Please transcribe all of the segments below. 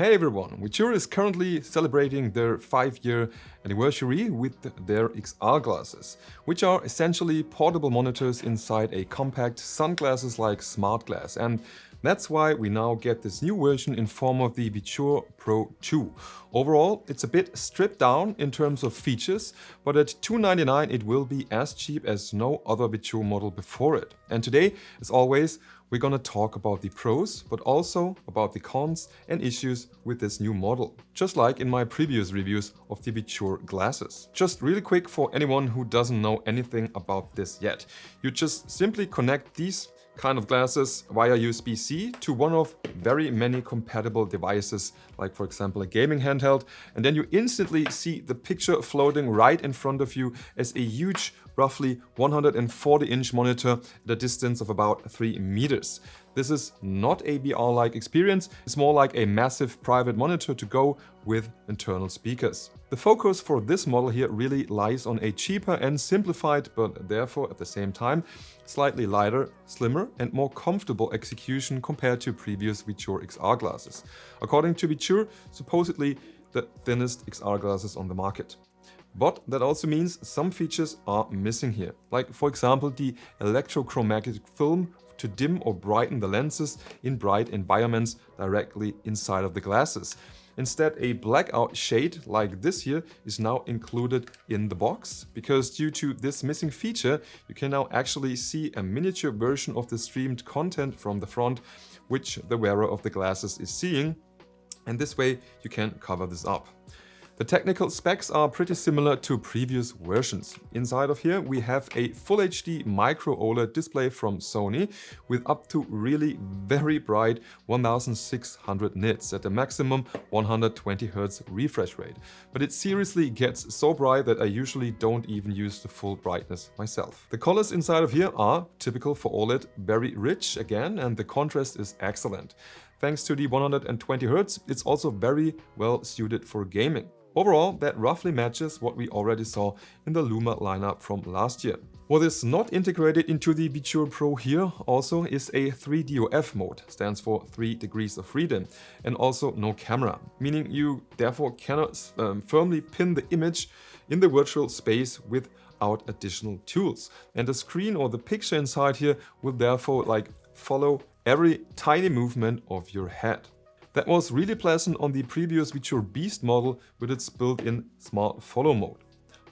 Hey everyone, VITURE is currently celebrating their 5-year anniversary with their XR glasses, which are essentially portable monitors inside a compact sunglasses-like smart glass, and that's why we now get this new version in form of the VITURE Pro 2. Overall, it's a bit stripped down in terms of features, but at $299 it will be as cheap as no other VITURE model before it. And today, as always, we're gonna talk about the pros, but also about the cons and issues with this new model, just like in my previous reviews of the VITURE glasses. Just really quick for anyone who doesn't know anything about this yet. You just simply connect these kind of glasses via USB-C to one of very many compatible devices, like for example a gaming handheld, and then you instantly see the picture floating right in front of you as a huge, roughly 140-inch monitor at a distance of about 3 meters. This is not a VR-like experience, it's more like a massive private monitor to go with internal speakers. The focus for this model here really lies on a cheaper and simplified, but therefore at the same time slightly lighter, slimmer and more comfortable execution compared to previous VITURE XR glasses. According to VITURE, supposedly the thinnest XR glasses on the market. But that also means some features are missing here, like for example the electrochromatic film to dim or brighten the lenses in bright environments directly inside of the glasses. Instead, a blackout shade like this here is now included in the box, because due to this missing feature, you can now actually see a miniature version of the streamed content from the front, which the wearer of the glasses is seeing, and this way you can cover this up. The technical specs are pretty similar to previous versions. Inside of here we have a Full HD Micro OLED display from Sony with up to really very bright 1600 nits at a maximum 120 Hz refresh rate. But it seriously gets so bright that I usually don't even use the full brightness myself. The colors inside of here are typical for OLED, very rich again, and the contrast is excellent. Thanks to the 120 Hz, it's also very well suited for gaming. Overall, that roughly matches what we already saw in the Luma lineup from last year. What is not integrated into the VITURE Pro here also is a 3DOF mode, stands for 3 degrees of freedom, and also no camera, meaning you therefore cannot firmly pin the image in the virtual space without additional tools. And the screen or the picture inside here will therefore follow every tiny movement of your head. That was really pleasant on the previous VITURE Beast model with its built-in Smart Follow mode.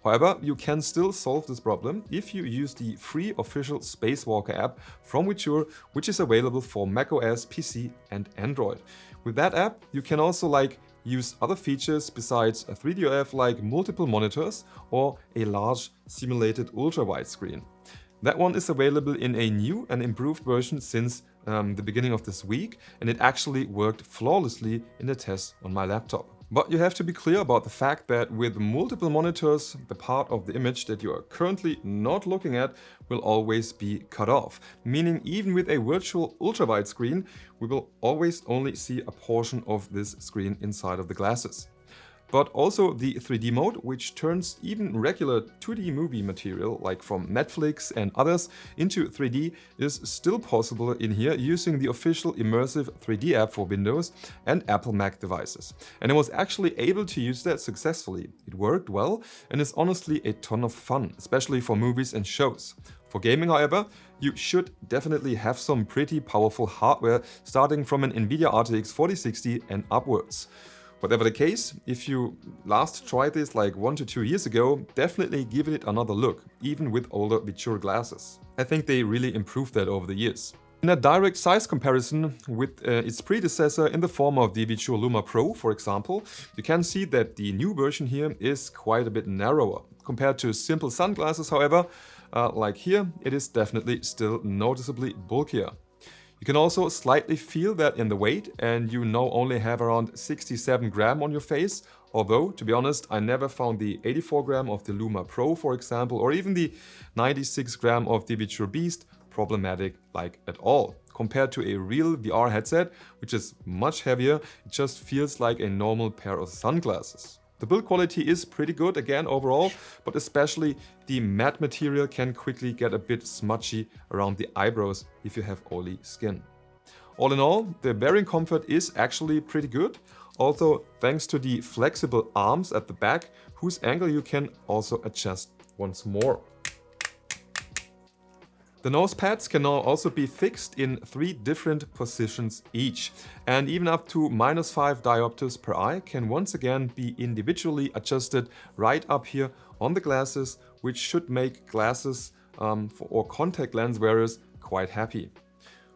However, you can still solve this problem if you use the free official Spacewalker app from VITURE, which is available for macOS, PC and Android. With that app, you can also use other features besides a 3DOF like multiple monitors or a large simulated ultra-wide screen. That one is available in a new and improved version since the beginning of this week, and it actually worked flawlessly in the test on my laptop. But you have to be clear about the fact that with multiple monitors, the part of the image that you are currently not looking at will always be cut off, meaning even with a virtual ultra-wide screen, we will always only see a portion of this screen inside of the glasses. But also the 3D mode, which turns even regular 2D movie material like from Netflix and others into 3D, is still possible in here using the official immersive 3D app for Windows and Apple Mac devices. And I was actually able to use that successfully. It worked well and is honestly a ton of fun, especially for movies and shows. For gaming, however, you should definitely have some pretty powerful hardware starting from an NVIDIA RTX 4060 and upwards. Whatever the case, if you last tried this like 1 to 2 years ago, definitely give it another look, even with older VITURE glasses. I think they really improved that over the years. In a direct size comparison with its predecessor in the form of the VITURE Luma Pro, for example, you can see that the new version here is quite a bit narrower. Compared to simple sunglasses, however, like here, it is definitely still noticeably bulkier. You can also slightly feel that in the weight, and you now only have around 67 gram on your face, although, to be honest, I never found the 84 gram of the Luma Pro, for example, or even the 96 gram of the VITURE Beast problematic at all. Compared to a real VR headset, which is much heavier, it just feels like a normal pair of sunglasses. The build quality is pretty good again overall, but especially the matte material can quickly get a bit smudgy around the eyebrows if you have oily skin. All in all, the wearing comfort is actually pretty good. Also, thanks to the flexible arms at the back, whose angle you can also adjust once more. The nose pads can now also be fixed in 3 different positions each, and even up to -5 diopters per eye can once again be individually adjusted right up here on the glasses, which should make glasses or contact lens wearers quite happy.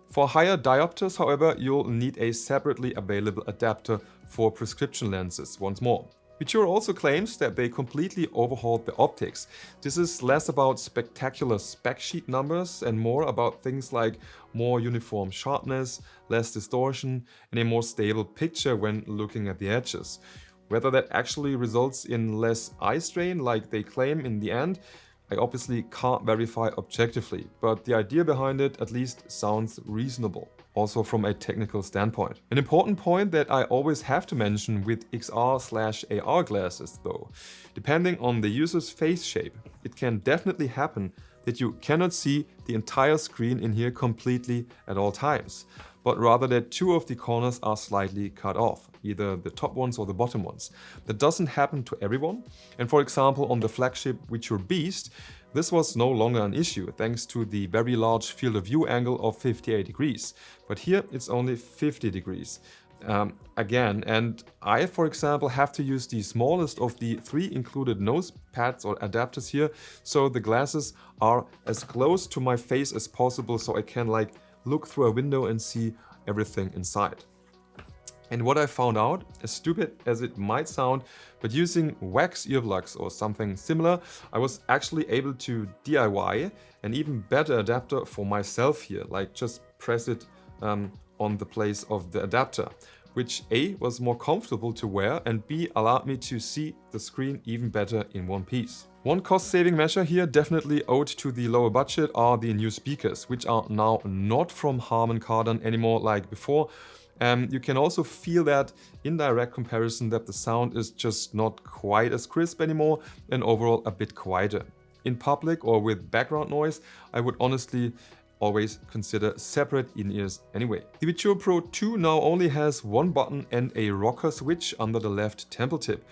For higher diopters, however, you'll need a separately available adapter for prescription lenses once more. VITURE also claims that they completely overhauled the optics. This is less about spectacular spec sheet numbers and more about things like more uniform sharpness, less distortion, and a more stable picture when looking at the edges. Whether that actually results in less eye strain like they claim in the end, I obviously can't verify objectively, but the idea behind it at least sounds reasonable, also from a technical standpoint. An important point that I always have to mention with XR/AR glasses though, depending on the user's face shape, it can definitely happen that you cannot see the entire screen in here completely at all times, but rather that 2 of the corners are slightly cut off, either the top ones or the bottom ones. That doesn't happen to everyone, and for example on the flagship VITURE Beast, this was no longer an issue thanks to the very large field of view angle of 58 degrees, but here it's only 50 degrees. Again, and I, for example, have to use the smallest of the 3 included nose pads or adapters here, so the glasses are as close to my face as possible so I can like look through a window and see everything inside. And what I found out, as stupid as it might sound, but using wax earplugs or something similar, I was actually able to DIY an even better adapter for myself here, like just press it on the place of the adapter, which A, was more comfortable to wear, and B, allowed me to see the screen even better in one piece. One cost-saving measure here, definitely owed to the lower budget, are the new speakers, which are now not from Harman Kardon anymore like before. You can also feel that in direct comparison that the sound is just not quite as crisp anymore and overall a bit quieter. In public or with background noise, I would honestly always consider separate in-ears anyway. The VITURE Pro 2 now only has 1 button and a rocker switch under the left temple tip.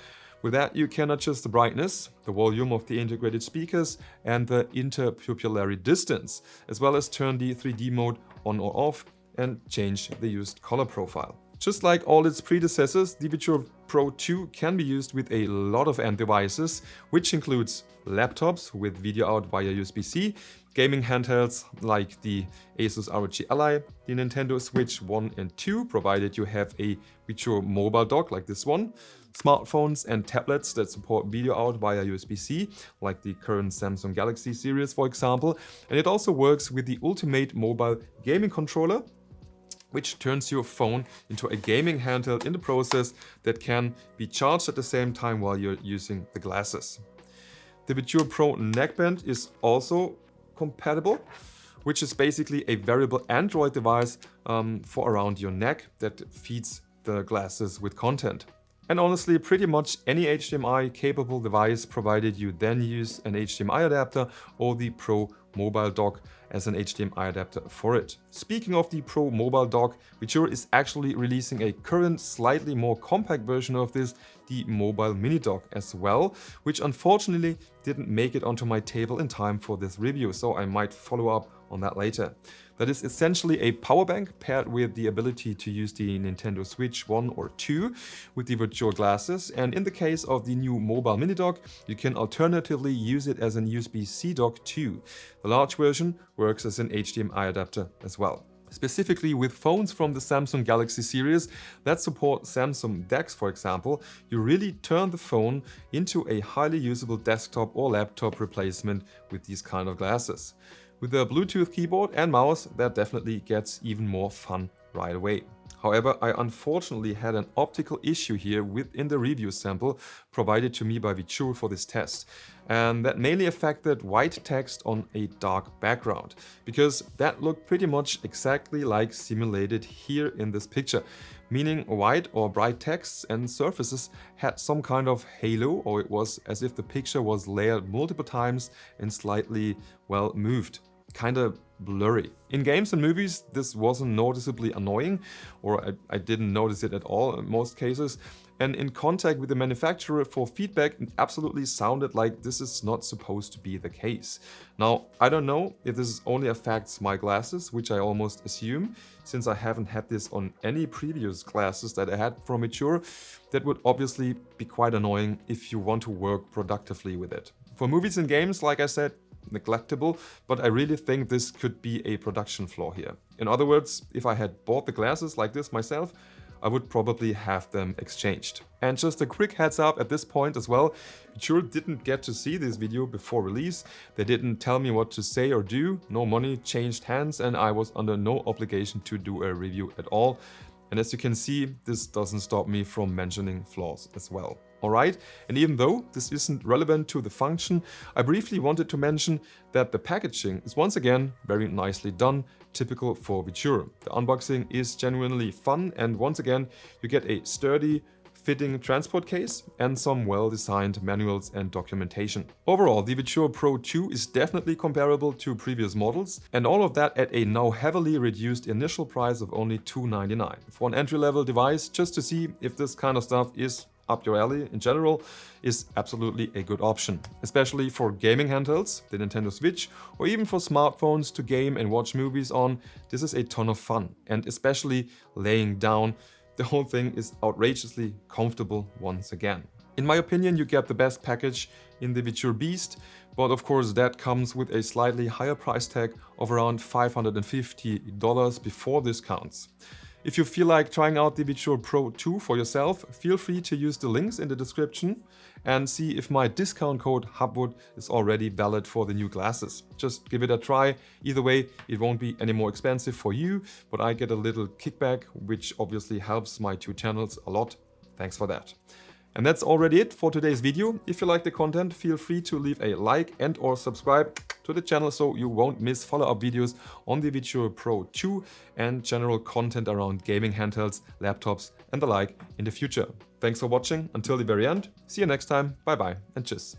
With that you can adjust the brightness, the volume of the integrated speakers and the interpupillary distance, as well as turn the 3D mode on or off and change the used color profile. Just like all its predecessors, the VITURE Pro 2 can be used with a lot of end devices, which includes laptops with video out via USB-C, gaming handhelds like the Asus ROG Ally, the Nintendo Switch 1 and 2, provided you have a VITURE mobile dock like this one, smartphones and tablets that support video out via USB-C, like the current Samsung Galaxy series for example, and it also works with the ultimate mobile gaming controller, which turns your phone into a gaming handheld in the process that can be charged at the same time while you're using the glasses. The VITURE Pro neckband is also compatible, which is basically a variable Android device for around your neck that feeds the glasses with content. And honestly, pretty much any HDMI capable device, provided you then use an HDMI adapter or the Pro mobile dock as an HDMI adapter for it. Speaking of the Pro mobile dock, VITURE is actually releasing a current slightly more compact version of this, the mobile mini dock as well, which unfortunately didn't make it onto my table in time for this review, so I might follow up on that later. That is essentially a power bank paired with the ability to use the Nintendo Switch 1 or 2 with the VITURE glasses, and in the case of the new mobile mini dock, you can alternatively use it as an USB-C dock too. The large version works as an HDMI adapter as well. Specifically with phones from the Samsung Galaxy series that support Samsung DeX, for example, you really turn the phone into a highly usable desktop or laptop replacement with these kind of glasses. With a Bluetooth keyboard and mouse, that definitely gets even more fun right away. However, I unfortunately had an optical issue here within the review sample provided to me by VITURE for this test, and that mainly affected white text on a dark background, because that looked pretty much exactly like simulated here in this picture, meaning white or bright texts and surfaces had some kind of halo, or it was as if the picture was layered multiple times and slightly, well, moved. kinda blurry. In games and movies, this wasn't noticeably annoying, or I didn't notice it at all in most cases. And in contact with the manufacturer for feedback, it absolutely sounded like this is not supposed to be the case. Now, I don't know if this only affects my glasses, which I almost assume, since I haven't had this on any previous glasses that I had from VITURE. That would obviously be quite annoying if you want to work productively with it. For movies and games, like I said, neglectable, but I really think this could be a production flaw here. In other words, if I had bought the glasses like this myself, I would probably have them exchanged. And just a quick heads up at this point as well, VITURE didn't get to see this video before release. They didn't tell me what to say or do, no money changed hands, and I was under no obligation to do a review at all. And as you can see, this doesn't stop me from mentioning flaws as well. Alright, and even though this isn't relevant to the function, I briefly wanted to mention that the packaging is once again very nicely done, typical for VITURE. The unboxing is genuinely fun, and once again you get a sturdy, fitting transport case and some well-designed manuals and documentation. Overall, the VITURE Pro 2 is definitely comparable to previous models, and all of that at a now heavily reduced initial price of only $299. For an entry-level device, just to see if this kind of stuff is up your alley in general, is absolutely a good option. Especially for gaming handhelds, the Nintendo Switch, or even for smartphones to game and watch movies on, this is a ton of fun. And especially laying down, the whole thing is outrageously comfortable once again. In my opinion, you get the best package in the VITURE Beast, but of course that comes with a slightly higher price tag of around $550 before discounts. If you feel like trying out the VITURE Pro 2 for yourself, feel free to use the links in the description and see if my discount code Hubwood is already valid for the new glasses. Just give it a try. Either way, it won't be any more expensive for you, but I get a little kickback, which obviously helps my two channels a lot. Thanks for that. And that's already it for today's video. If you like the content, feel free to leave a like and or subscribe to the channel so you won't miss follow-up videos on the VITURE Pro 2 and general content around gaming handhelds, laptops and the like in the future. Thanks for watching until the very end. See you next time. Bye bye and tschüss.